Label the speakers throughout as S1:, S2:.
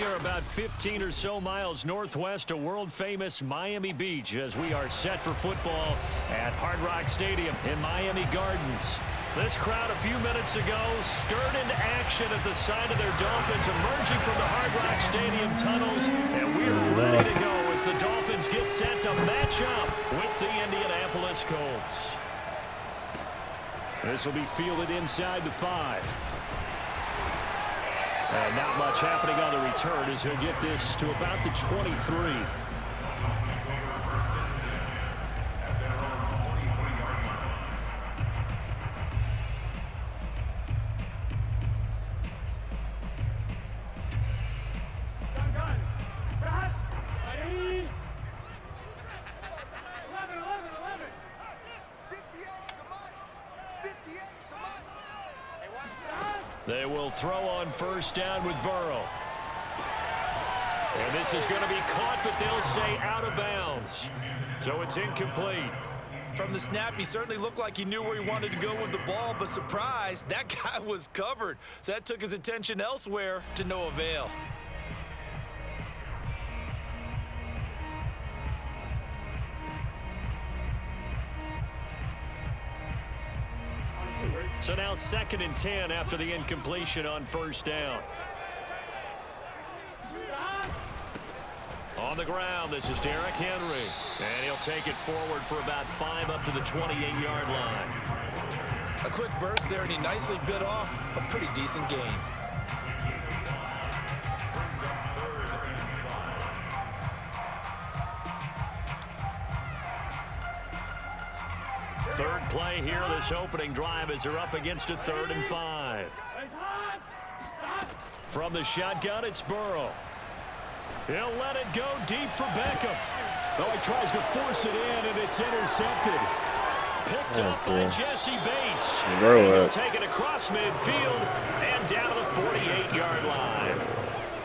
S1: are about 15 or so miles northwest of world-famous Miami Beach as we are set for football at Hard Rock Stadium in Miami Gardens. This crowd a few minutes ago stirred into action at the side of their Dolphins emerging from the Hard Rock Stadium tunnels, and we are ready to go as the Dolphins get set to match up with the Indianapolis Colts. This will be fielded inside the 5. And not much happening on the return as he'll get this to about the 23. They will throw on first down with Burrow. And this is going to be caught, but they'll say out of bounds. So it's incomplete.
S2: From the snap, he certainly looked like he knew where he wanted to go with the ball, but surprise, that guy was covered. So that took his attention elsewhere to no avail.
S1: So now 2nd and 10 after the incompletion on first down. On the ground, this is Derrick Henry. And he'll take it forward for about 5 up to the 28-yard line.
S2: A quick burst there, and he nicely bit off a pretty decent gain.
S1: Third play here, this opening drive as they're up against a 3rd and 5. From the shotgun, it's Burrow. He'll let it go deep for Beckham. Oh, he tries to force it in, and it's intercepted. Picked up by Jesse Bates. He'll take it across midfield and down to the 48-yard line.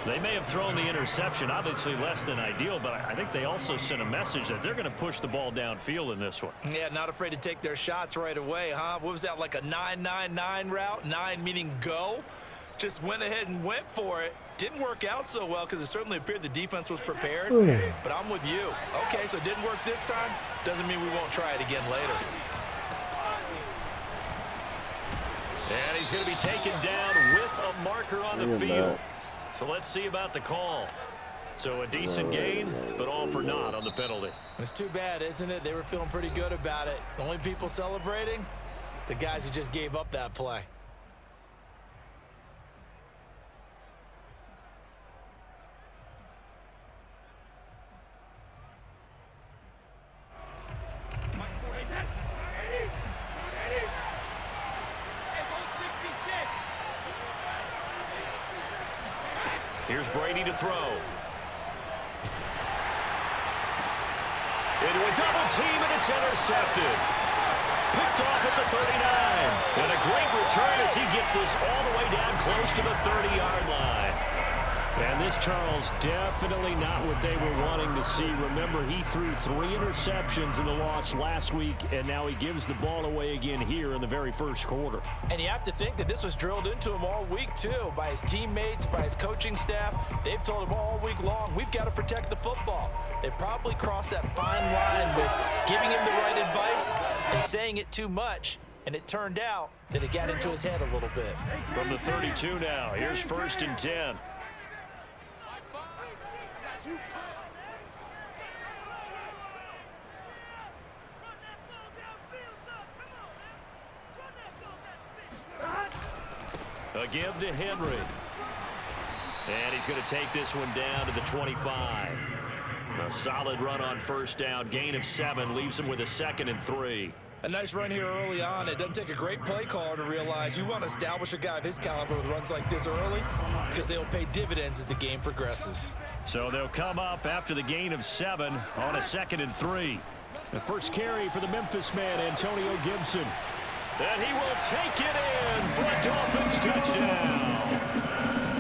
S1: They may have thrown the interception, obviously less than ideal, but I think they also sent a message that they're going to push the ball downfield in this one.
S2: Yeah, not afraid to take their shots right away, huh? What was that, like a 9-9-9 route? 9 meaning go? Just went ahead and went for it. Didn't work out so well because it certainly appeared the defense was prepared. But I'm with you. Okay, so it didn't work this time. Doesn't mean we won't try it again later.
S1: And he's going to be taken down with a marker on the field. So let's see about the call. So a decent gain, but all for naught on the penalty.
S2: It's too bad, isn't it? They were feeling pretty good about it. The only people celebrating, the guys who just gave up that play.
S1: Here's Brady to throw. Into a double team, and it's intercepted. Picked off at the 39. And a great return as he gets this all the way down close to the 30-yard line. And this, Charles, definitely not what they were wanting to see. Remember, he threw 3 interceptions in the loss last week, and now he gives the ball away again here in the very first quarter.
S2: And you have to think that this was drilled into him all week, too, by his teammates, by his coaching staff. They've told him all week long, we've got to protect the football. They probably crossed that fine line with giving him the right advice and saying it too much. And it turned out that it got into his head a little bit.
S1: From the 32 now, here's 1st and 10. A give to Henry. And he's going to take this one down to the 25. A solid run on first down. Gain of 7 leaves him with a 2nd and 3.
S2: A nice run here early on. It doesn't take a great play caller to realize you want to establish a guy of his caliber with runs like this early because they'll pay dividends as the game progresses.
S1: So they'll come up after the gain of 7 on a 2nd and 3. The first carry for the Memphis man, Antonio Gibson. And he will take it in for a Dolphins touchdown.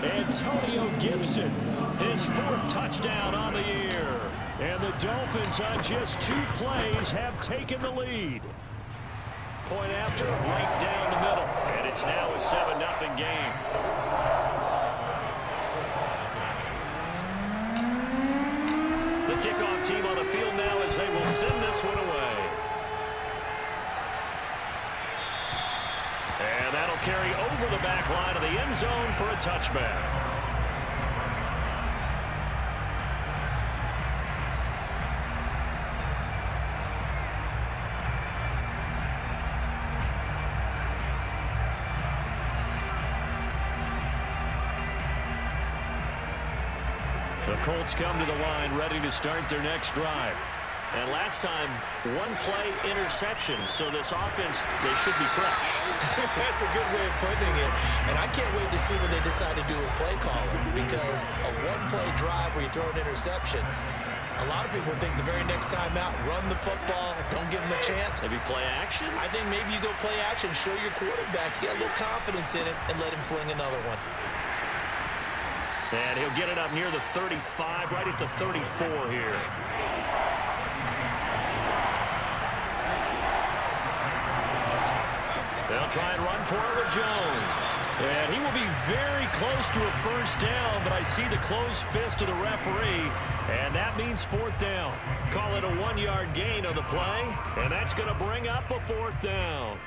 S1: Antonio Gibson, his 4th touchdown on the year. And the Dolphins on just 2 plays have taken the lead. Point after, right down the middle. And it's now a 7-0 game. kickoff team on the field now as they will send this one away. And that'll carry over the back line of the end zone for a touchback. The Colts come to the line ready to start their next drive. And last time, one-play interception, so this offense, they should be fresh.
S2: That's a good way of putting it. And I can't wait to see what they decide to do with play calling, because a one-play drive where you throw an interception, a lot of people think the very next time out, run the football, don't give them a chance.
S1: Maybe play action?
S2: I think maybe you go play action, show your quarterback, you got a little confidence in it, and let him fling another one.
S1: And he'll get it up near the 35, right at the 34 here. They'll try and run for it with Jones. And he will be very close to a first down, but I see the closed fist of the referee, and that means fourth down. Call it a 1-yard gain on the play, and that's going to bring up a fourth down.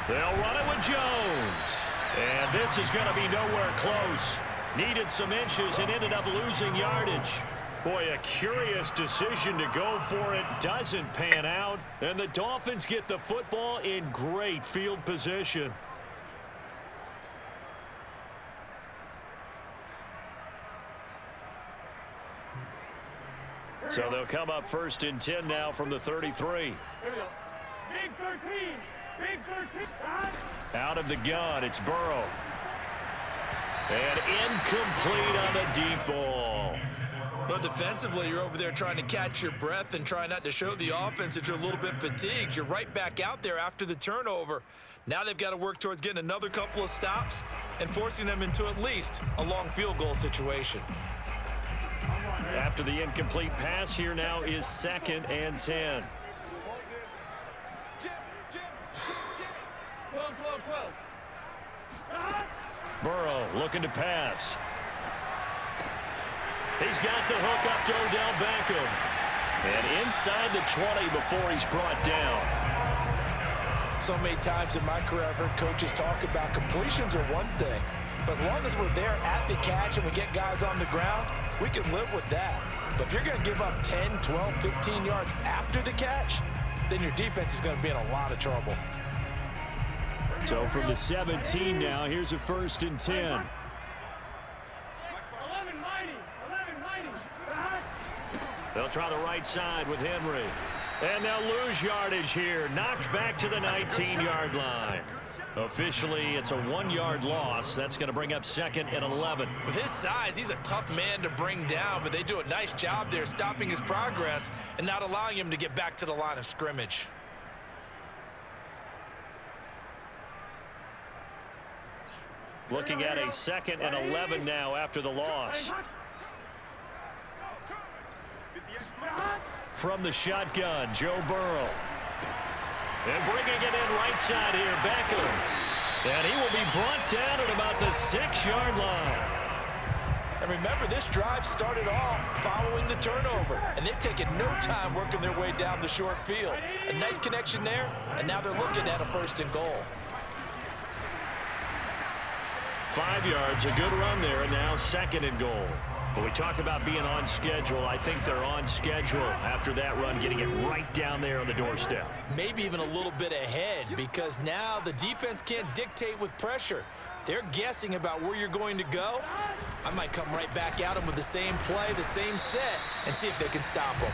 S1: They'll run it with Jones. And this is going to be nowhere close. Needed some inches and ended up losing yardage. Boy, a curious decision to go for it. Doesn't pan out. And the Dolphins get the football in great field position. So they'll come up first and 10 now from the 33.
S3: Big 13. Big 13.
S1: Out of the gun, it's Burrow. And incomplete on the deep ball.
S2: But defensively, you're over there trying to catch your breath and try not to show the offense that you're a little bit fatigued. You're right back out there after the turnover. Now they've got to work towards getting another couple of stops and forcing them into at least a long field goal situation.
S1: After the incomplete pass, here now is 2nd and 10.
S3: 12.
S1: Burrow looking to pass. He's got the hook up to Odell Beckham. And inside the 20 before he's brought down.
S2: So many times in my career, I've heard coaches talk about completions are one thing. But as long as we're there at the catch and we get guys on the ground, we can live with that. But if you're going to give up 10, 12, 15 yards after the catch, then your defense is going to be in a lot of trouble.
S1: So from the 17 now, here's a 1st and 10.
S3: 11 mighty.
S1: They'll try the right side with Henry. And they'll lose yardage here. Knocked back to the 19-yard line. Officially, it's a 1-yard loss. That's going to bring up 2nd and 11.
S2: With his size, he's a tough man to bring down, but they do a nice job there stopping his progress and not allowing him to get back to the line of scrimmage.
S1: Looking at a 2nd and 11 now after the loss. From the shotgun, Joe Burrow. And bringing it in right side here, Beckham. And he will be brought down at about the 6-yard line.
S2: And remember, this drive started off following the turnover, and they've taken no time working their way down the short field. A nice connection there, and now they're looking at a 1st and goal.
S1: 5 yards, a good run there, and now 2nd and goal. When we talk about being on schedule, I think they're on schedule after that run, getting it right down there on the doorstep.
S2: Maybe even a little bit ahead, because now the defense can't dictate with pressure. They're guessing about where you're going to go. I might come right back at them with the same play, the same set, and see if they can stop them.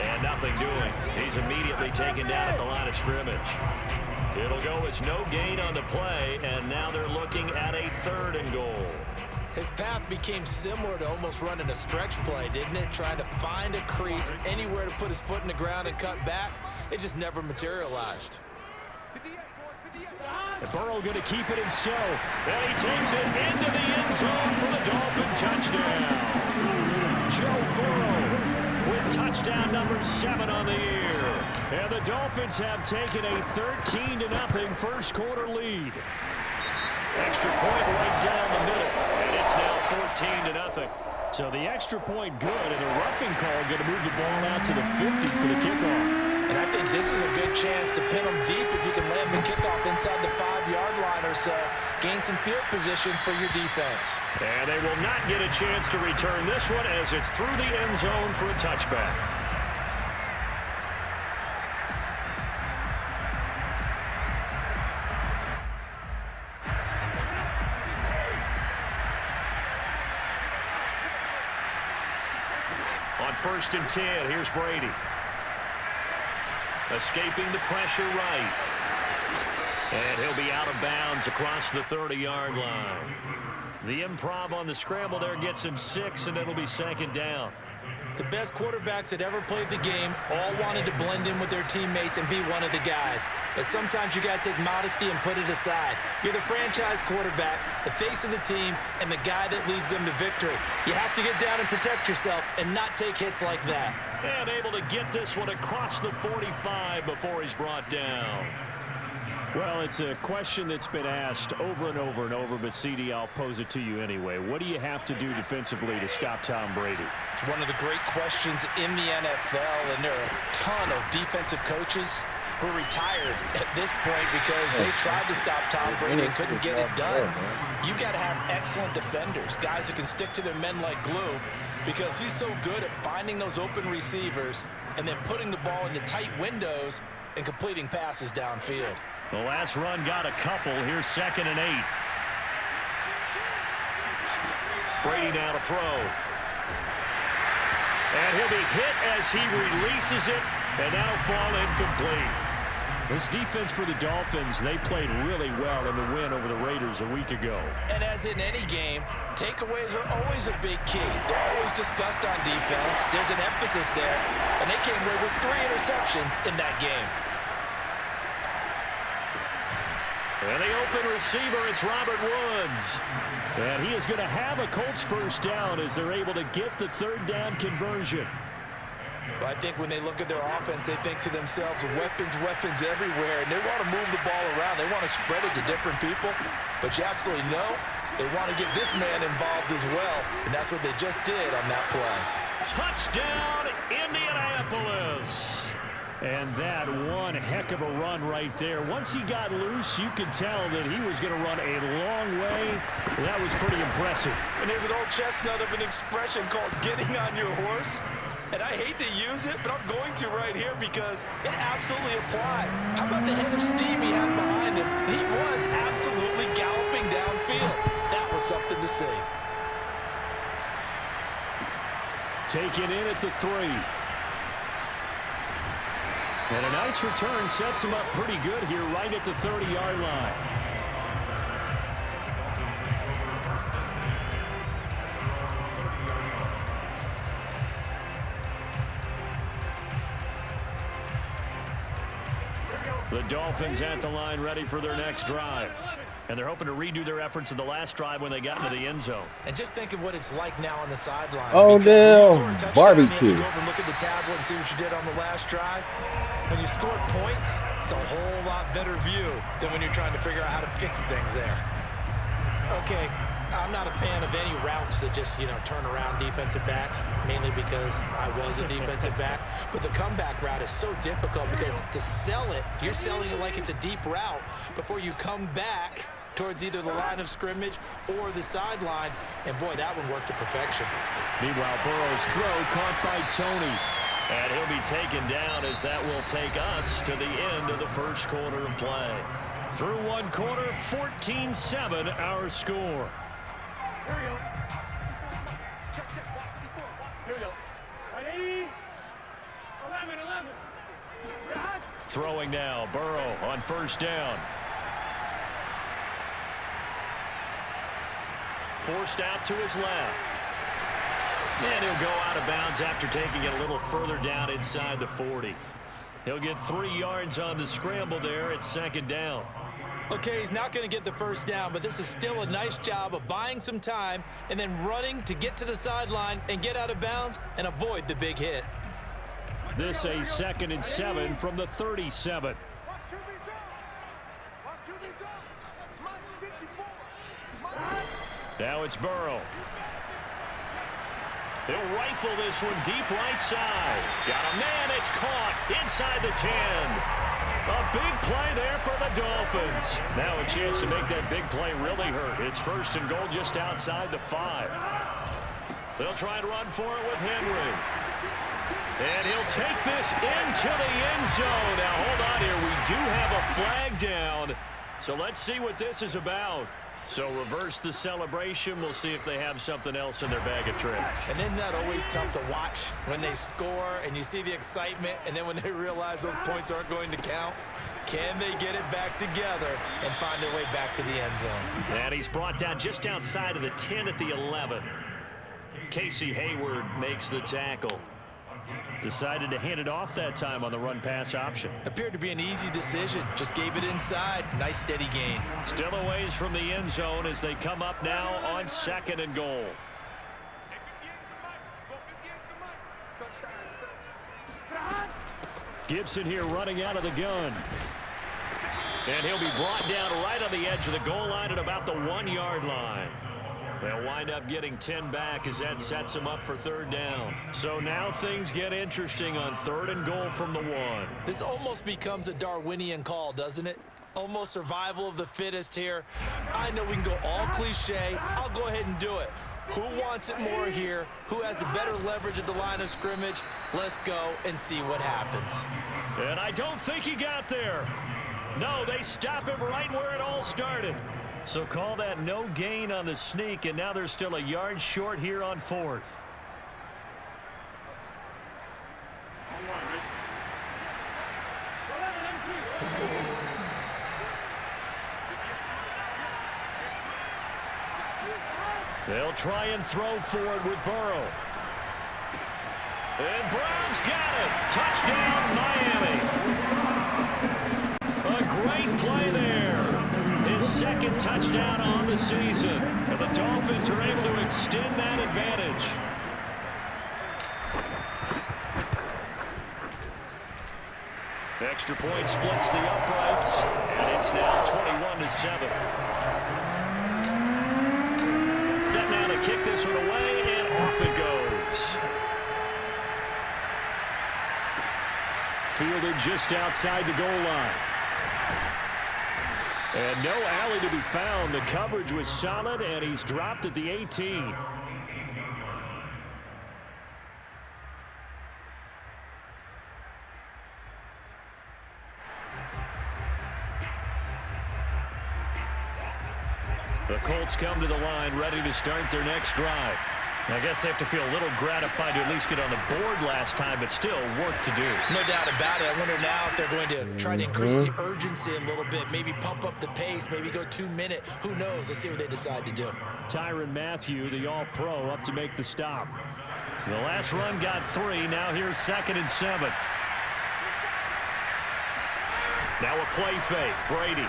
S1: And nothing doing. He's immediately taken down at the line of scrimmage. It'll go as no gain on the play, and now they're looking at a 3rd and goal.
S2: His path became similar to almost running a stretch play, didn't it? Trying to find a crease, anywhere to put his foot in the ground and cut back. It just never materialized.
S1: And Burrow going to keep it himself. And he takes it into the end zone for the Dolphin touchdown. Joe Burrow touchdown number 7 on the year. And the Dolphins have taken a 13-0 first quarter lead. Extra point right down the middle, and it's now 14-0. So the extra point good, and a roughing call going to move the ball out to the 50 for the kickoff.
S2: And I think this is a good chance to pin them deep if you can land the kickoff inside the 5-yard line or so. Gain some field position for your defense.
S1: And they will not get a chance to return this one as it's through the end zone for a touchback. On 1st and 10, here's Brady. Escaping the pressure right. And he'll be out of bounds across the 30-yard line. The improv on the scramble there gets him 6, and it'll be 2nd down.
S2: The best quarterbacks that ever played the game all wanted to blend in with their teammates and be one of the guys. But sometimes you got to take modesty and put it aside. You're the franchise quarterback, the face of the team, and the guy that leads them to victory. You have to get down and protect yourself and not take hits like that.
S1: And able to get this one across the 45 before he's brought down. Well, it's a question that's been asked over and over and over, but CD, I'll pose it to you anyway. What do you have to do defensively to stop Tom Brady?
S2: It's one of the great questions in the NFL, and there are a ton of defensive coaches who are retired at this point because they tried to stop Tom Brady and couldn't get it done. You've got to have excellent defenders, guys who can stick to their men like glue, because he's so good at finding those open receivers and then putting the ball into tight windows and completing passes downfield.
S1: The last run got a couple. Here's 2nd and 8. Brady now to throw. And he'll be hit as he releases it, and that'll fall incomplete. This defense for the Dolphins, they played really well in the win over the Raiders a week ago.
S2: And as in any game, takeaways are always a big key. They're always discussed on defense. There's an emphasis there, and they came away with 3 interceptions in that game.
S1: And the open receiver, it's Robert Woods. And he is going to have a Colts first down as they're able to get the 3rd down conversion.
S2: Well, I think when they look at their offense, they think to themselves, weapons, weapons everywhere. And they want to move the ball around. They want to spread it to different people. But you absolutely know they want to get this man involved as well. And that's what they just did on that play.
S1: Touchdown, Indianapolis. And that one heck of a run right there. Once he got loose, you could tell that he was going to run a long way. That was pretty impressive.
S2: And there's an old chestnut of an expression called getting on your horse. And I hate to use it, but I'm going to right here because it absolutely applies. How about the head of steam he had behind him? He was absolutely galloping downfield. That was something to see.
S1: Taken in at the 3. And a nice return sets him up pretty good here right at the 30-yard line. The Dolphins at the line ready for their next drive. And they're hoping to redo their efforts in the last drive when they got into the end zone.
S2: And just think of what it's like now on the sideline.
S4: Oh, damn. Barbecue.
S2: You have to go over and look at the tablet and see what you did on the last drive. When you score points, it's a whole lot better view than when you're trying to figure out how to fix things there. Okay, I'm not a fan of any routes that just, turn around defensive backs, mainly because I was a defensive back. But the comeback route is so difficult because to sell it, you're selling it like it's a deep route before you come back towards either the line of scrimmage or the sideline. And, boy, that one worked to perfection.
S1: Meanwhile, Burrow's throw caught by Tony. And he'll be taken down as that will take us to the end of the first quarter of play. Through one quarter, 14-7 our score.
S3: Here we go. Here we go. Ready? 11.
S1: Throwing now, Burrow on 1st down. Forced out to his left. And he'll go out of bounds after taking it a little further down inside the 40. He'll get 3 yards on the scramble there at 2nd down.
S2: Okay, he's not going to get the first down, but this is still a nice job of buying some time and then running to get to the sideline and get out of bounds and avoid the big hit.
S1: This a 2nd and 7 from the 37. Now it's Burrow. He'll rifle this one deep right side. Got a man, it's caught inside the 10. A big play there for the Dolphins. Now a chance to make that big play really hurt. It's 1st and goal just outside the 5. They'll try and run for it with Henry. And he'll take this into the end zone. Now hold on here. We do have a flag down. So let's see what this is about. So reverse the celebration. We'll see if they have something else in their bag of tricks.
S2: And isn't that always tough to watch when they score and you see the excitement, and then when they realize those points aren't going to count? Can they get it back together and find their way back to the end zone?
S1: And he's brought down just outside of the 10 at the 11. Casey Hayward makes the tackle. Decided to hand it off that time on the run-pass option.
S2: Appeared to be an easy decision. Just gave it inside. Nice steady gain.
S1: Still a ways from the end zone as they come up now on 2nd and goal. Gibson here running out of the gun. And he'll be brought down right on the edge of the goal line at about the 1-yard line. They'll wind up getting 10 back as that sets them up for 3rd down. So now things get interesting on 3rd and goal from the 1.
S2: This almost becomes a Darwinian call, doesn't it? Almost survival of the fittest here. I know we can go all cliche. I'll go ahead and do it. Who wants it more here? Who has the better leverage at the line of scrimmage? Let's go and see what happens.
S1: And I don't think he got there. No, they stop him right where it all started. So call that no gain on the sneak, and now they're still a yard short here on 4th. They'll try and throw forward with Burrow. And Brown's got it. Touchdown, Miami. A great play there. His 2nd touchdown on the season. And the Dolphins are able to extend that advantage. Extra point splits the uprights. And it's now 21-7. Set now to kick this one away, and off it goes. Fielded just outside the goal line. And no alley to be found. The coverage was solid, and he's dropped at the 18. The Colts come to the line ready to start their next drive. I guess they have to feel a little gratified to at least get on the board last time, but still work to do.
S2: No doubt about it. I wonder now if they're going to try to increase the urgency a little bit, maybe pump up the pace, maybe go 2-minute. Who knows? Let's see what they decide to do.
S1: Tyrann Mathieu, the all-pro, up to make the stop. The last run got 3. Now here's 2nd and 7. Now a play fake. Brady.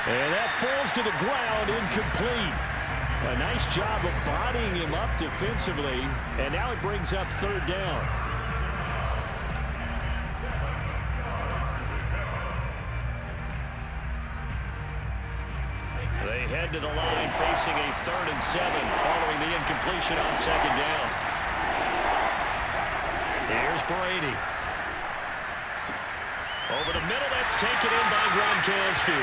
S1: And that falls to the ground, incomplete. A nice job of bodying him up defensively, and now it brings up 3rd down. They head to the line facing a 3rd and 7 following the incompletion on 2nd down. Here's Brady. Over the middle, that's taken in by Gronkowski.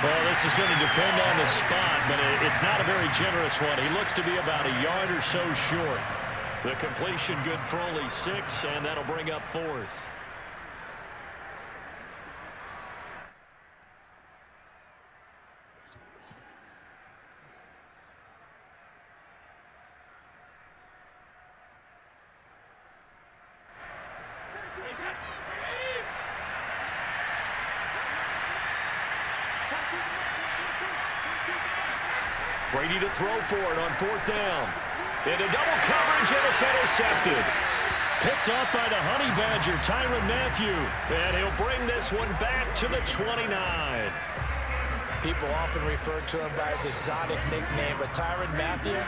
S1: Well, this is going to depend on the spot, but it's not a very generous one. He looks to be about a yard or so short. The completion good for only 6, and that'll bring up 4th. Brady to throw for it on 4th down. Into double coverage, and it's intercepted. Picked off by the Honey Badger, Tyrann Mathieu. And he'll bring this one back to the 29.
S2: People often refer to him by his exotic nickname, but Tyrann Mathieu,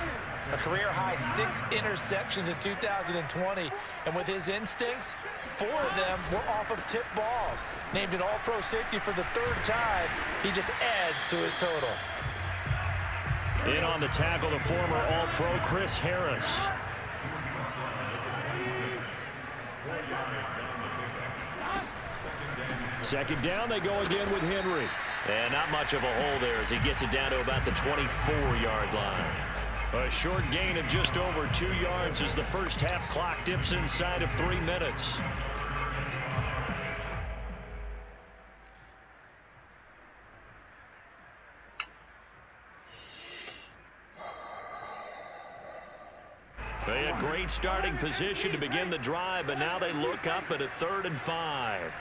S2: a career-high 6 interceptions in 2020, and with his instincts, 4 of them were off of tip balls. Named an all-pro safety for the 3rd time, he just adds to his total.
S1: In on the tackle, the former all-pro Chris Harris. Second down, they go again with Henry. And not much of a hole there as he gets it down to about the 24-yard line. A short gain of just over 2 yards as the first half clock dips inside of 3 minutes. They had great starting position to begin the drive, but now they look up at a 3rd and 5.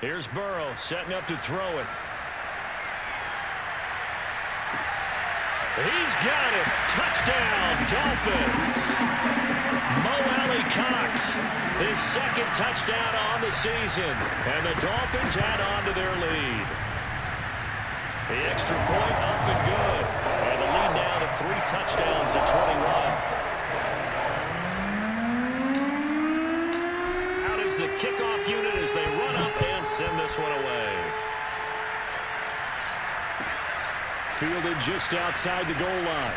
S1: Here's Burrow setting up to throw it. He's got it. Touchdown, Dolphins. Mo Alley-Cox, his 2nd touchdown on the season. And the Dolphins add on to their lead. The extra point up and good. And the lead now to 3 touchdowns at 21. Out is the kickoff unit as they run up and send this one away. Fielded just outside the goal line.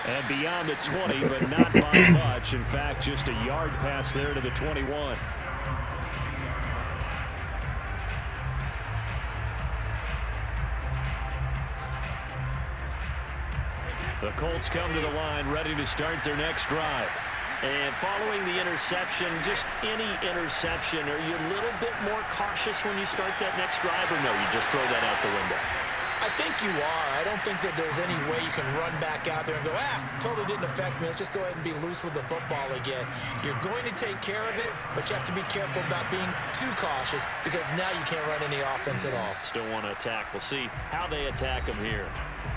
S1: And beyond the 20, but not by much. In fact, just a yard pass there to the 21. The Colts come to the line, ready to start their next drive. And following the interception, just any interception, are you a little bit more cautious when you start that next drive, or no, you just throw that out the window?
S2: I think you are. I don't think that there's any way you can run back out there and go, totally didn't affect me. Let's just go ahead and be loose with the football again. You're going to take care of it, but you have to be careful about being too cautious because now you can't run any offense at all.
S1: Still want to attack. We'll see how they attack them here.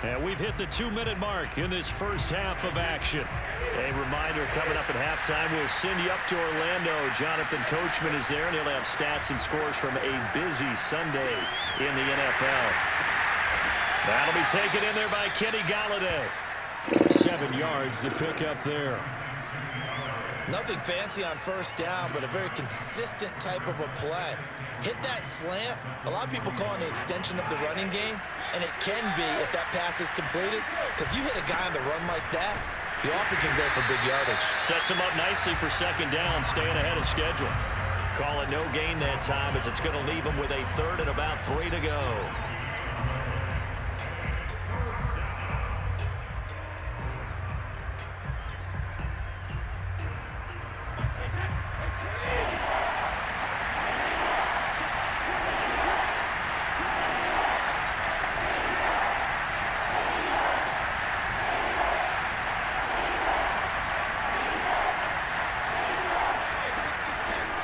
S1: And we've hit the 2-minute mark in this first half of action. A reminder, coming up at halftime, we'll send you up to Orlando. Jonathan Coachman is there, and he'll have stats and scores from a busy Sunday in the NFL. That'll be taken in there by Kenny Golladay. 7 yards to pick up there.
S2: Nothing fancy on first down, but a very consistent type of a play. Hit that slant. A lot of people call it an extension of the running game, and it can be if that pass is completed, because you hit a guy on the run like that, you often can go for big yardage.
S1: Sets him up nicely for second down, staying ahead of schedule. Call it no gain that time as it's going to leave him with a 3rd and about 3 to go.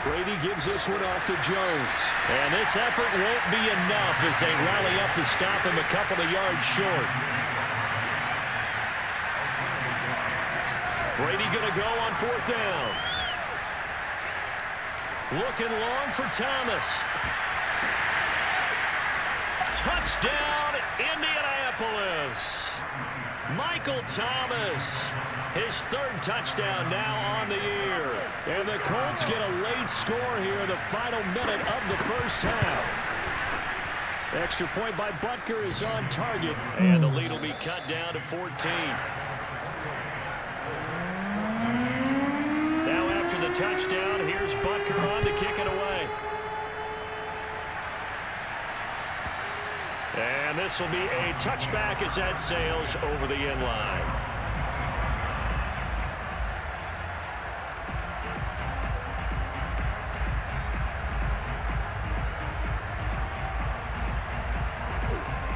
S1: Brady gives this one off to Jones. And this effort won't be enough as they rally up to stop him a couple of yards short. Brady going to go on 4th down. Looking long for Thomas. Touchdown, Indianapolis. Michael Thomas, his 3rd touchdown now on the year. And the Colts get a late score here in the final minute of the first half. Extra point by Butker is on target, and the lead will be cut down to 14. Now after the touchdown, here's Butker on to kick it away. And this will be a touchback as that sails over the end line.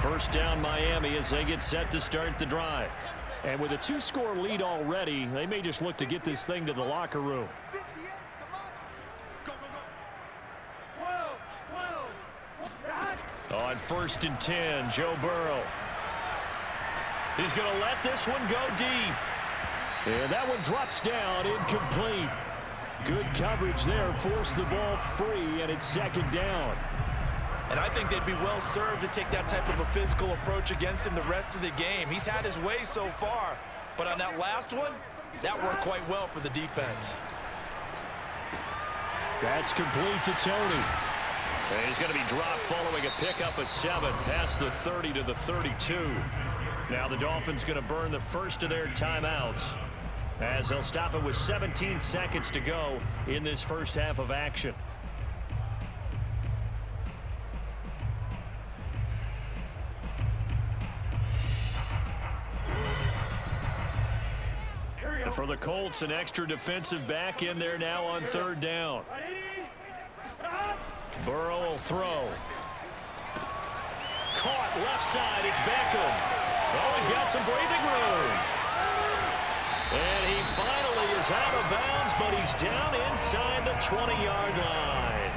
S1: First down Miami as they get set to start the drive. And with a 2-score lead already, they may just look to get this thing to the locker room. On 1st and 10, Joe Burrow. He's going to let this one go deep. And that one drops down incomplete. Good coverage there, forced the ball free, and it's second down.
S2: And I think they'd be well served to take that type of a physical approach against him the rest of the game. He's had his way so far, but on that last one, that worked quite well for the defense.
S1: That's complete to Tony. And he's going to be dropped following a pickup of 7 past the 30 to the 32. Now the Dolphins going to burn the first of their timeouts as they'll stop it with 17 seconds to go in this first half of action. And for the Colts, an extra defensive back in there now on third down. Burrow will throw. Caught left side. It's Beckham. Oh, he's got some breathing room. And he finally is out of bounds, but he's down inside the 20-yard line.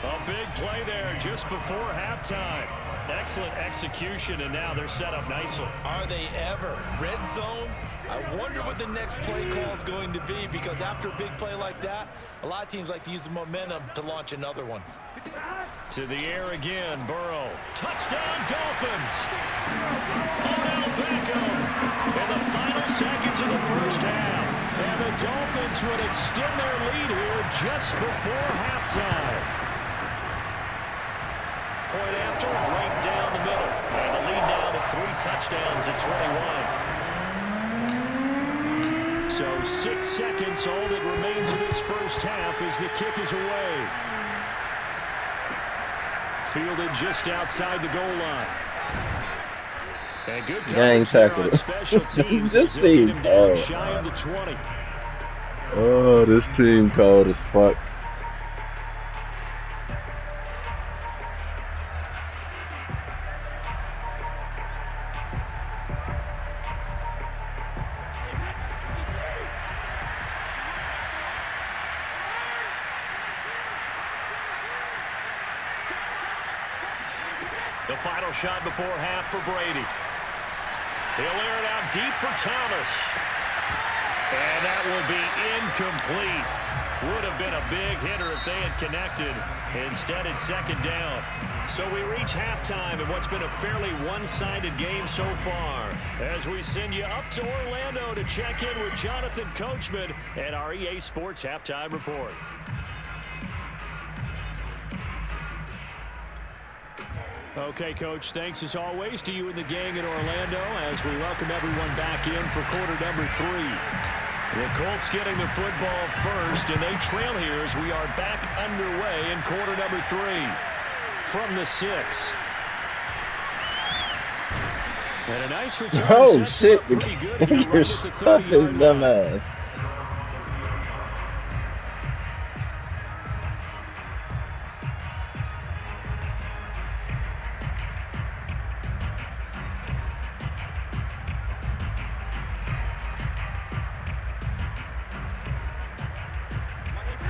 S1: A big play there just before halftime. Excellent execution, and now they're set up nicely.
S2: Are they ever? Red zone? I wonder what the next play call is going to be, because after a big play like that, a lot of teams like to use the momentum to launch another one.
S1: To the air again, Burrow. Touchdown, Dolphins! Odell Beckham in the final seconds of the first half. And the Dolphins would extend their lead here just before halftime. Point after, right down the middle. And the lead now to 3 touchdowns at 21. So 6 seconds, all that remains of this first half as the kick is away. Fielded just outside the goal line. And good coverage there on special teams.
S4: This team,
S1: shy of the 20.
S4: Oh, this team cold as fuck.
S1: The final shot before half for Brady. He'll air it out deep for Thomas. And that will be incomplete. Would have been a big hitter if they had connected. Instead, it's second down. So we reach halftime in what's been a fairly one-sided game so far, as we send you up to Orlando to check in with Jonathan Coachman and our EA Sports Halftime Report. Okay, Coach, thanks as always to you and the gang in Orlando as we welcome everyone back in for quarter number 3. The Colts getting the football first, and they trail here as we are back underway in quarter number 3 from the 6. And a nice return.
S4: Oh, shit.
S1: Pretty good here,
S4: Your
S1: right
S4: stuff
S1: at the
S4: is
S1: 30-yard line.
S4: dumbass.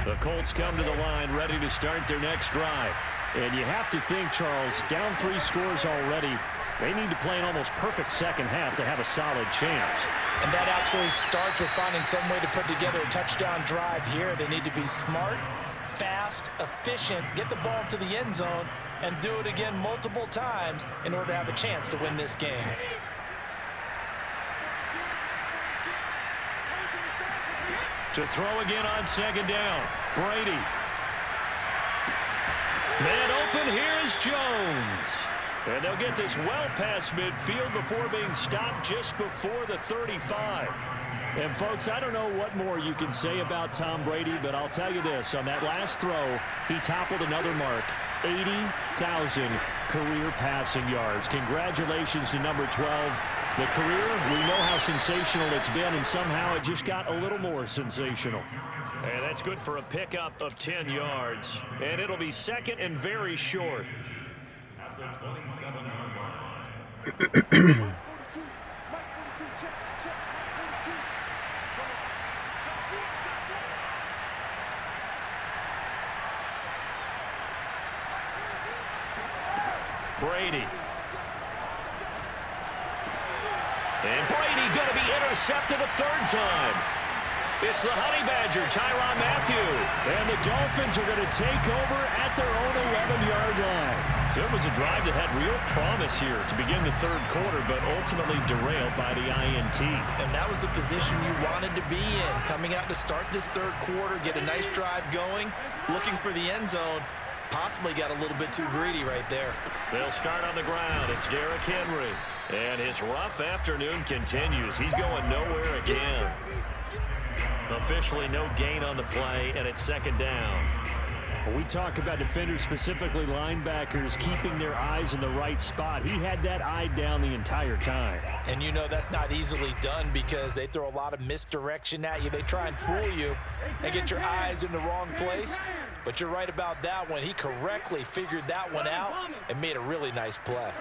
S1: The Colts come to the line ready to start their next drive. And you have to think, Charles, down 3 scores already. They need to play an almost perfect second half to have a solid chance.
S2: And that absolutely starts with finding some way to put together a touchdown drive here. They need to be smart, fast, efficient, get the ball to the end zone, and do it again multiple times in order to have a chance to win this game.
S1: To throw again on second down. Brady. Man open, here's Jones. And they'll get this well past midfield before being stopped just before the 35. And, folks, I don't know what more you can say about Tom Brady, but I'll tell you this. On that last throw, he toppled another mark. 80,000 career passing yards. Congratulations to number 12. The career, we know how sensational it's been, and somehow it just got a little more sensational. And that's good for a pickup of 10 yards. And it'll be second and very short. At the 27-yard line. Brady. And Brady going to be intercepted a third time. It's the Honey Badger, Tyrann Mathieu. And the Dolphins are going to take over at their own 11-yard line. So it was a drive that had real promise here to begin the third quarter, but ultimately derailed by the INT.
S2: And that was the position you wanted to be in, coming out to start this third quarter, get a nice drive going, looking for the end zone. Possibly got a little bit too greedy right there.
S1: They'll start on the ground. It's Derrick Henry. And his rough afternoon continues. He's going nowhere again. Officially no gain on the play, and it's second down. When we talk about defenders, specifically linebackers, keeping their eyes in the right spot, he had that eye down the entire time.
S2: And you know that's not easily done because they throw a lot of misdirection at you. They try and fool you and get your eyes in the wrong place. But you're right about that one. He correctly figured that one out and made a really nice play.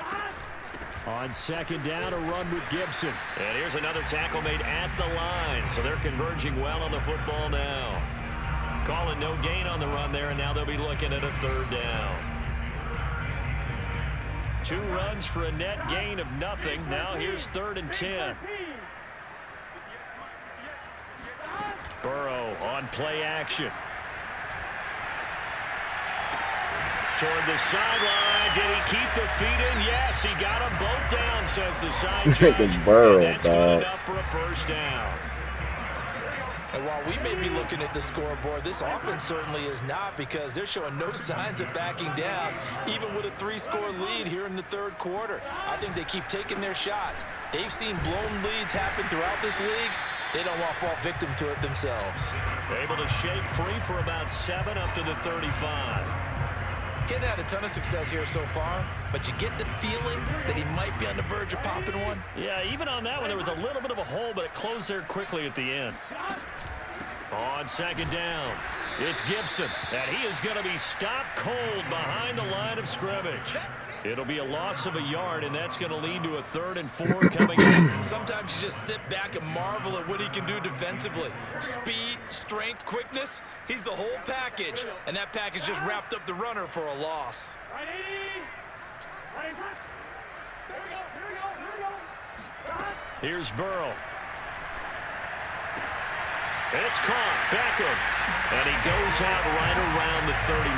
S1: On second down, a run with Gibson. And here's another tackle made at the line. So they're converging well on the football now. Calling no gain on the run there, and now they'll be looking at a third down. 2 runs for a net gain of nothing. Now here's 3rd and 10. Burrow on play action. Toward the sideline. Did he keep the feet in? Yes, he got them both down, says the side judge.
S4: Burrow,
S1: and that's good enough for a first down.
S2: And while we may be looking at the scoreboard, this offense certainly is not, because they're showing no signs of backing down, even with a 3-score lead here in the third quarter. I think they keep taking their shots. They've seen blown leads happen throughout this league. They don't want to fall victim to it themselves.
S1: Able to shake free for about 7 up to the 35.
S2: Getting had a ton of success here so far, but you get the feeling that he might be on the verge of popping one.
S1: Yeah, even on that one, there was a little bit of a hole, but it closed there quickly at the end. On second down, it's Gibson, and he is going to be stopped cold behind the line of scrimmage. It'll be a loss of a yard, and that's going to lead to a 3rd and 4 coming up.
S2: Sometimes you just sit back and marvel at what he can do defensively. Speed, strength, quickness, he's the whole package, and that package just wrapped up the runner for a loss.
S1: Here's Burrow. It's caught. Beckham. And he goes out right around the 39.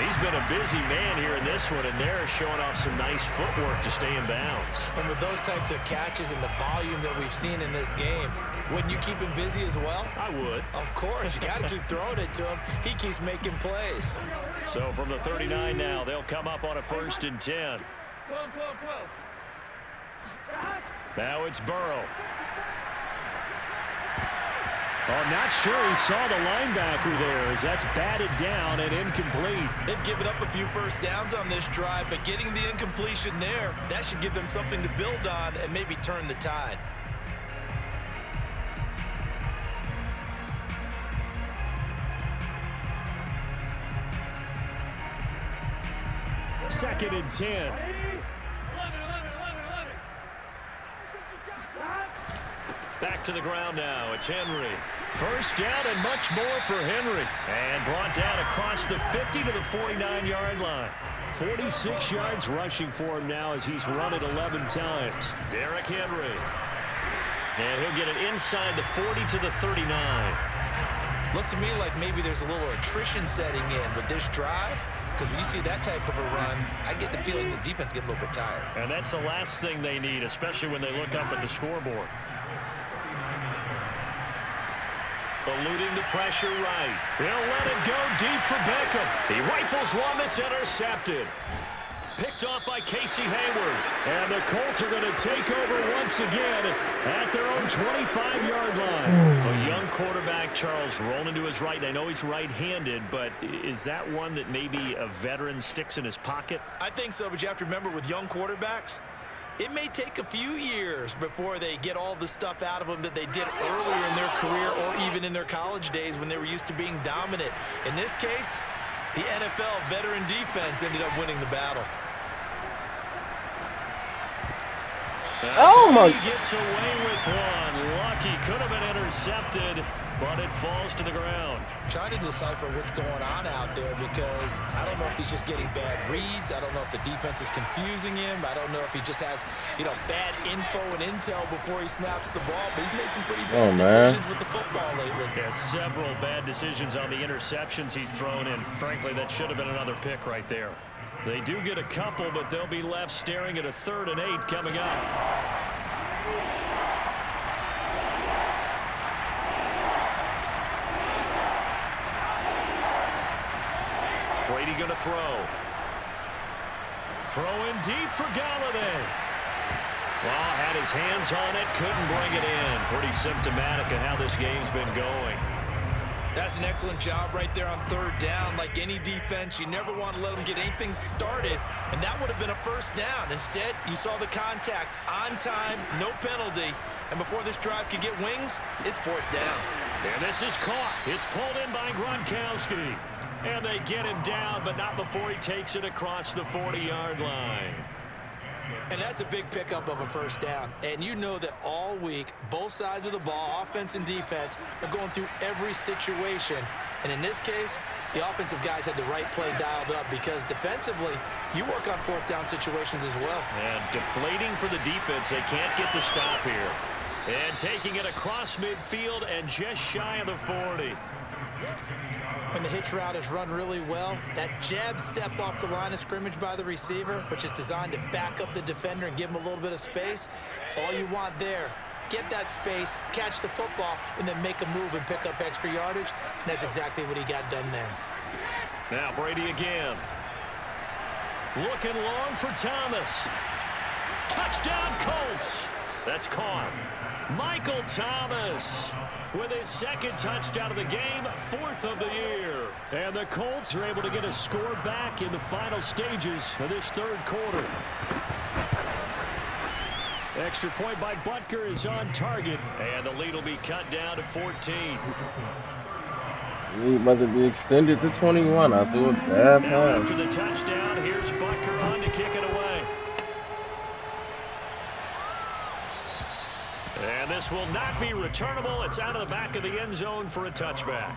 S1: He's been a busy man here in this one, and they're showing off some nice footwork to stay in bounds.
S2: And with those types of catches and the volume that we've seen in this game, wouldn't you keep him busy as well?
S1: I would.
S2: Of course. You got to keep throwing it to him. He keeps making plays.
S1: So from the 39 now, they'll come up on a 1st and 10. Now it's Burrow. Oh, not sure he saw the linebacker there, as that's batted down and incomplete.
S2: They've given up a few first downs on this drive, but getting the incompletion there, that should give them something to build on and maybe turn the tide.
S1: Second and 10. Back to the ground now. It's Henry. First down and much more for Henry. And brought down across the 50 to the 49-yard line. 46 yards rushing for him now as he's run it 11 times. Derrick Henry. And he'll get it inside the 40 to the 39.
S2: Looks to me like maybe there's a little attrition setting in with this drive, because when you see that type of a run, I get the feeling the defense getting a little bit tired.
S1: And that's the last thing they need, especially when they look up at the scoreboard. Eluding the pressure right. He'll let it go deep for Beckham. He rifles one that's intercepted. Picked off by Casey Hayward. And the Colts are going to take over once again at their own 25-yard line. A young quarterback, Charles, rolling to his right. I know he's right-handed, but is that one that maybe a veteran sticks in his pocket?
S2: I think so, but you have to remember with young quarterbacks, it may take a few years before they get all the stuff out of them that they did earlier in their career or even in their college days when they were used to being dominant. In this case, the NFL veteran defense ended up winning the battle.
S4: Oh my!
S1: He gets away with one. Lucky, could have been intercepted, but it falls to the ground.
S2: Trying to decipher what's going on out there because I don't know if he's just getting bad reads. I don't know if the defense is confusing him. I don't know if he just has, bad info and intel before he snaps the ball. But he's made some pretty bad decisions with the football lately.
S1: Yeah, several bad decisions on the interceptions he's thrown in. Frankly, that should have been another pick right there. They do get a couple, but they'll be left staring at a 3rd and 8 coming up. Brady going to throw. Throw in deep for Galladay. Well, had his hands on it, couldn't bring it in. Pretty symptomatic of how this game's been going.
S2: That's an excellent job right there on 3rd down. Like any defense, you never want to let them get anything started, and that would have been a 1st down. Instead, you saw the contact on time, no penalty, and before this drive could get wings, it's 4th down.
S1: And this is caught. It's pulled in by Gronkowski. And they get him down, but not before he takes it across the 40-yard line.
S2: And that's a big pickup of a 1st down. And you know that all week, both sides of the ball, offense and defense, are going through every situation. And in this case, the offensive guys had the right play dialed up because defensively, you work on 4th down situations as well.
S1: And deflating for the defense. They can't get the stop here. And taking it across midfield and just shy of the 40.
S2: When the hitch route is run really well, that jab step off the line of scrimmage by the receiver, which is designed to back up the defender and give him a little bit of space, all you want there, get that space, catch the football, and then make a move and pick up extra yardage, and that's exactly what he got done there.
S1: Now Brady again. Looking long for Thomas. Touchdown Colts. That's caught. Michael Thomas with his 2nd touchdown of the game, 4th of the year. And the Colts are able to get a score back in the final stages of this 3rd quarter. Extra point by Butker is on target, and the lead will be cut down to 14.
S4: We about to be extended to 21. I threw a bad pass.
S1: After the touchdown, here's Butker on to kick it away. And this will not be returnable. It's out of the back of the end zone for a touchback.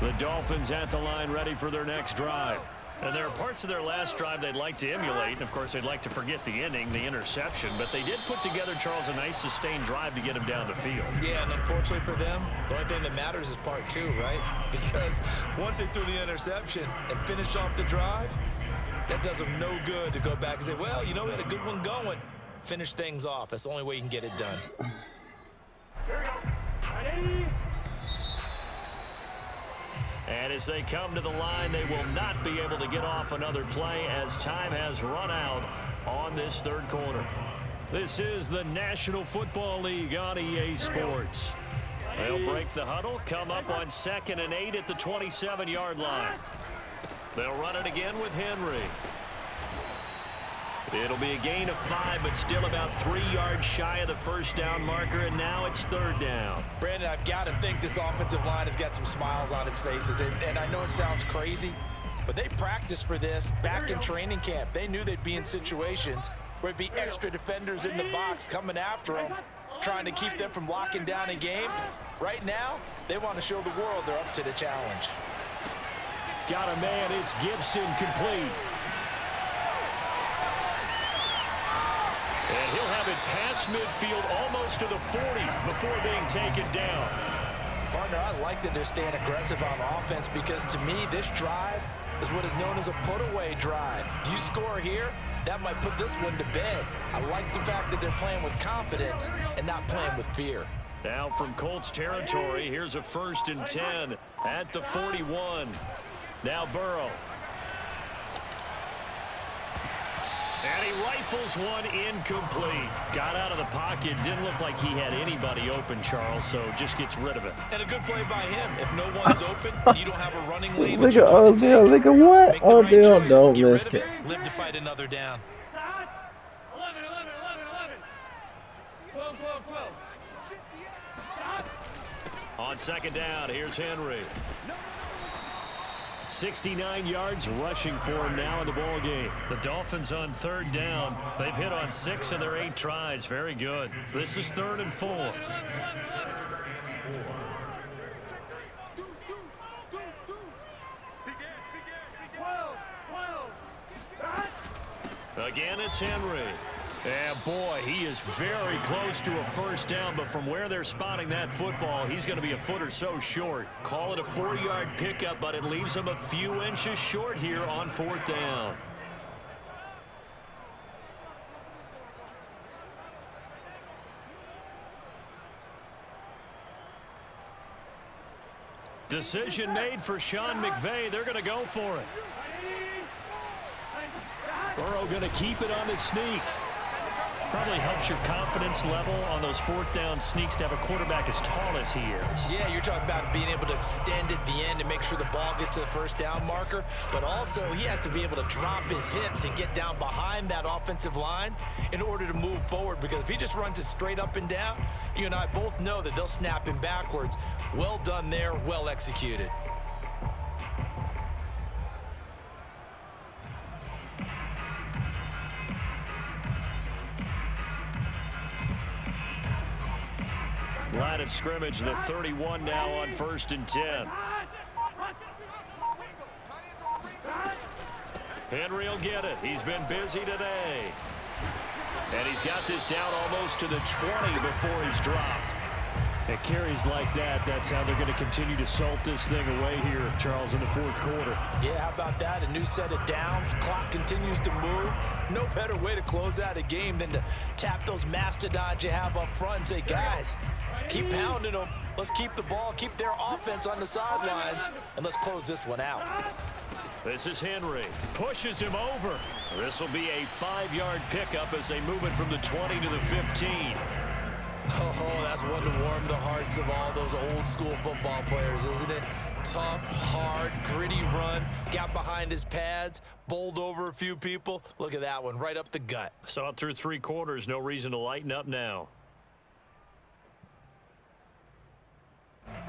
S1: The Dolphins at the line ready for their next drive. And there are parts of their last drive they'd like to emulate. And, of course, they'd like to forget the ending, the interception. But they did put together, Charles, a nice sustained drive to get him down the field.
S2: Yeah, and unfortunately for them, the only thing that matters is part 2, right? Because once they threw the interception and finished off the drive, that does them no good to go back and say, well, we had a good one going. Finish things off. That's the only way you can get it done.
S3: Here we go. Ready?
S1: And as they come to the line, they will not be able to get off another play as time has run out on this 3rd quarter. This is the National Football League on EA Sports. They'll break the huddle, come up on 2nd and 8 at the 27-yard line. They'll run it again with Henry. It'll be a gain of 5, but still about 3 yards shy of the 1st down marker, and now it's 3rd down.
S2: Brandon, I've got to think this offensive line has got some smiles on its faces, and I know it sounds crazy, but they practiced for this back in training camp. They knew they'd be in situations where it'd be extra defenders in the box coming after them, trying to keep them from locking down a game. Right now, they want to show the world they're up to the challenge.
S1: Got a man, it's Gibson, complete. And he'll have it past midfield almost to the 40 before being taken down.
S2: Partner, I like that they're staying aggressive on offense because to me, this drive is what is known as a put-away drive. You score here, that might put this one to bed. I like the fact that they're playing with confidence and not playing with fear.
S1: Now from Colts territory, here's a 1st and 10 at the 41. Now Burrow. And he rifles one incomplete. Got out of the pocket. Didn't look like he had anybody open, Charles, so just gets rid of it.
S2: And a good play by him. If no one's open, you don't have a running lane.
S4: Look at Odell. Look at what? Odell don't miss it.
S2: Live to fight another down.
S1: On second down, here's Henry.
S3: 69 yards rushing for him now in the ball game.
S1: The Dolphins on third down. They've hit on 6 of their 8 tries. Very good. This is 3rd and 4. Again, it's Henry. And boy, he is very close to a first down, but from where they're spotting that football, he's going to be a foot or so short. Call it a 4-yard pickup, but it leaves him a few inches short here on 4th down. Decision made for Sean McVay. They're going to go for it.
S3: Burrow going to keep it on the sneak.
S1: Probably helps your confidence level on those 4th down sneaks to have a quarterback as tall as he is.
S2: Yeah, you're talking about being able to extend at the end and make sure the ball gets to the first down marker. But also, he has to be able to drop his hips and get down behind that offensive line in order to move forward. Because if he just runs it straight up and down, you and I both know that they'll snap him backwards. Well done there, well executed.
S1: Line of scrimmage, the 31 now on 1st and 10. Henry will get it. He's been busy today. And he's got this down almost to the 20 before he's dropped.
S3: At carries like that, that's how they're going to continue to salt this thing away here, Charles, in the 4th quarter.
S2: Yeah, how about that? A new set of downs. Clock continues to move. No better way to close out a game than to tap those mastodons you have up front and say, guys, keep pounding them. Let's keep the ball, keep their offense on the sidelines, and let's close this one out.
S1: This is Henry. Pushes him over. This will be a 5-yard pickup as they move it from the 20 to the 15.
S2: Oh, that's one to warm the hearts of all those old school football players, isn't it? Tough, hard, gritty run, got behind his pads, bowled over a few people. Look at that one, right up the gut.
S1: Saw it through 3 quarters, no reason to lighten up now.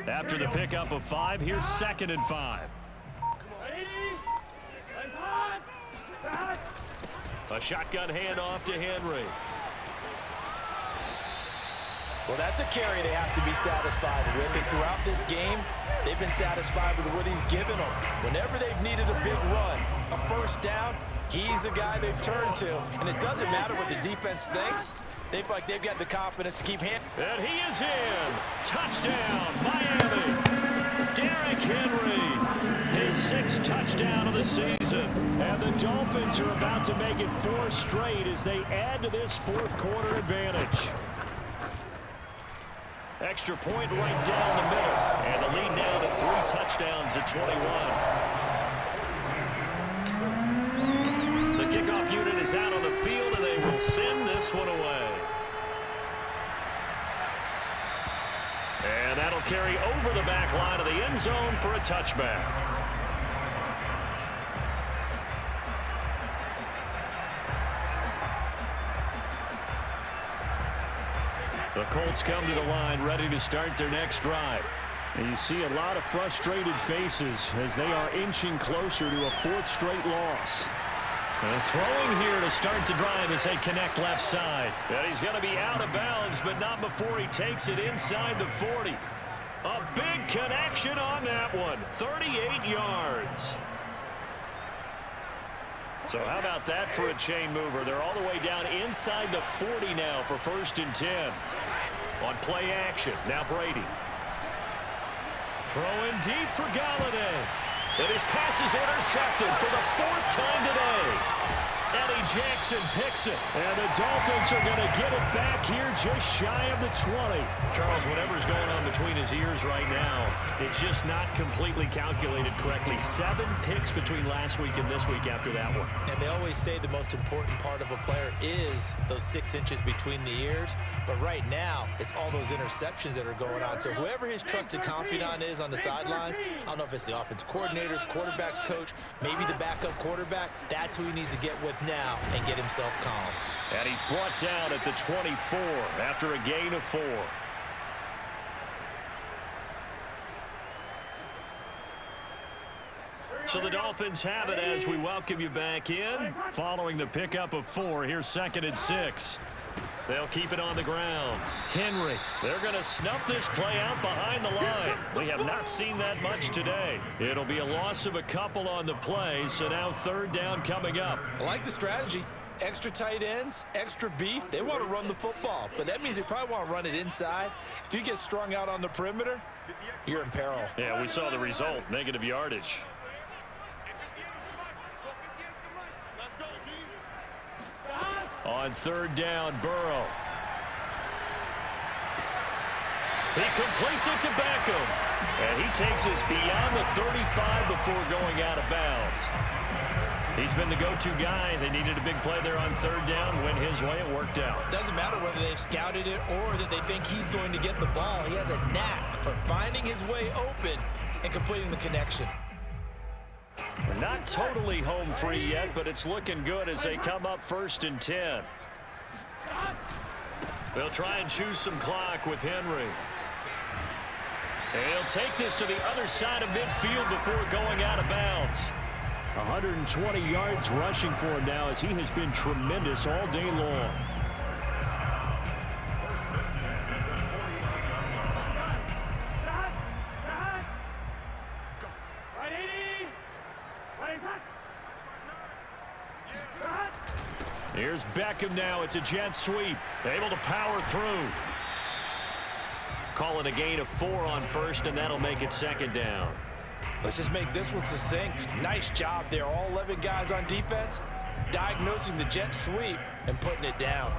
S1: After the pickup of 5, here's 2nd and 5. A shotgun handoff to Henry.
S2: Well, that's a carry they have to be satisfied with. And throughout this game, they've been satisfied with what he's given them. Whenever they've needed a big run, a first down, he's the guy they've turned to. And it doesn't matter what the defense thinks. They feel like they've got the confidence to keep him.
S1: And he is in. Touchdown, Miami. Derrick Henry, his 6th touchdown of the season.
S3: And the Dolphins are about to make it 4 straight as they add to this 4th quarter advantage.
S1: Extra point right down the middle. And the lead now to 3 touchdowns at 21. The kickoff unit is out on the field, and they will send this one away. And that'll carry over the back line of the end zone for a touchback. The Colts come to the line ready to start their next drive.
S3: And you see a lot of frustrated faces as they are inching closer to a 4th straight loss.
S1: And throwing here to start the drive as they connect left side. And he's going to be out of bounds, but not before he takes it inside the 40. A big connection on that one. 38 yards. So how about that for a chain mover? They're all the way down inside the 40 now for 1st and 10. On play action, now Brady. Throwing deep for Galladay. And his pass is intercepted for the 4th time today. Eddie Jackson picks it.
S3: And the Dolphins are going to get it back here just shy of the 20.
S1: Charles, whatever's going on between his ears right now, it's just not completely calculated correctly. 7 picks between last week and this week after that one.
S2: And they always say the most important part of a player is those 6 inches between the ears. But right now, it's all those interceptions that are going on. So whoever his trusted confidant is on the sidelines, I don't know if it's the offense coordinator, the quarterback's coach, maybe the backup quarterback, that's who he needs to get with now and get himself calm.
S1: And he's brought down at the 24 after a gain of 4. So the Dolphins have it as we welcome you back in. Following the pickup of 4, here's 2nd and 6. They'll keep it on the ground. Henry, they're going to snuff this play out behind the line. We have not seen that much today. It'll be a loss of a couple on the play, so now 3rd down coming up.
S2: I like the strategy. Extra tight ends, extra beef. They want to run the football, but that means they probably want to run it inside. If you get strung out on the perimeter, you're in peril.
S1: Yeah, we saw the result, negative yardage. On 3rd down, Burrow. He completes it to Beckham. And he takes us beyond the 35 before going out of bounds. He's been the go-to guy. They needed a big play there on 3rd down. Went his way, it worked out.
S2: Doesn't matter whether they've scouted it or that they think he's going to get the ball. He has a knack for finding his way open and completing the connection.
S1: They're not totally home free yet, but it's looking good as they come up 1st and 10. They'll try and choose some clock with Henry. And he'll take this to the other side of midfield before going out of bounds.
S3: 120 yards rushing for him now as he has been tremendous all day long.
S1: Here's Beckham now. It's a jet sweep. Able to power through. Call it a gain of 4 on 1st, and that'll make it 2nd down.
S2: Let's just make this one succinct. Nice job there. All 11 guys on defense diagnosing the jet sweep and putting it down.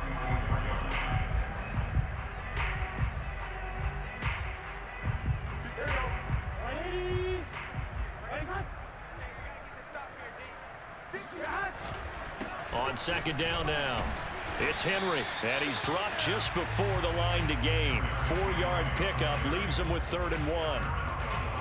S1: On 2nd down now, it's Henry, and he's dropped just before the line to gain. 4-yard pickup leaves him with 3rd and 1.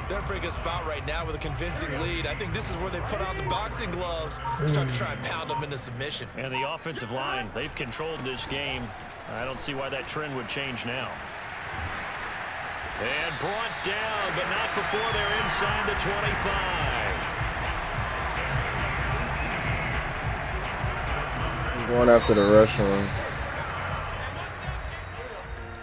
S2: They're in a pretty good spot right now with a convincing lead. I think this is where they put on the boxing gloves and start to try and pound them into submission.
S1: And the offensive line, they've controlled this game. I don't see why that trend would change now. And brought down, but not before they're inside the 25.
S4: Going after the rush one.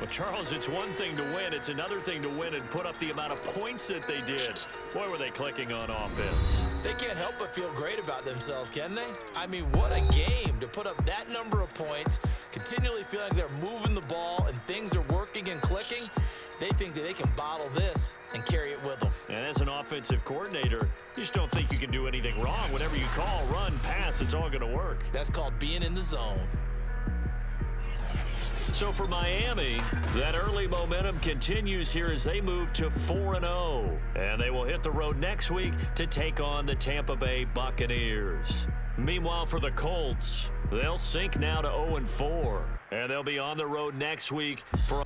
S1: Well, Charles, it's one thing to win. It's another thing to win and put up the amount of points that they did. Boy, were they clicking on offense.
S2: They can't help but feel great about themselves, can they? I mean, what a game to put up that number of points, continually feeling they're moving the ball and things are working and clicking. They think that they can bottle this and carry it with them.
S1: And as an offensive coordinator, you just don't think you can do anything wrong. Whatever you call, run, pass, it's all going to work.
S2: That's called being in the zone.
S1: So for Miami, that early momentum continues here as they move to 4-0. And they will hit the road next week to take on the Tampa Bay Buccaneers. Meanwhile, for the Colts, they'll sink now to 0-4. And they'll be on the road next week for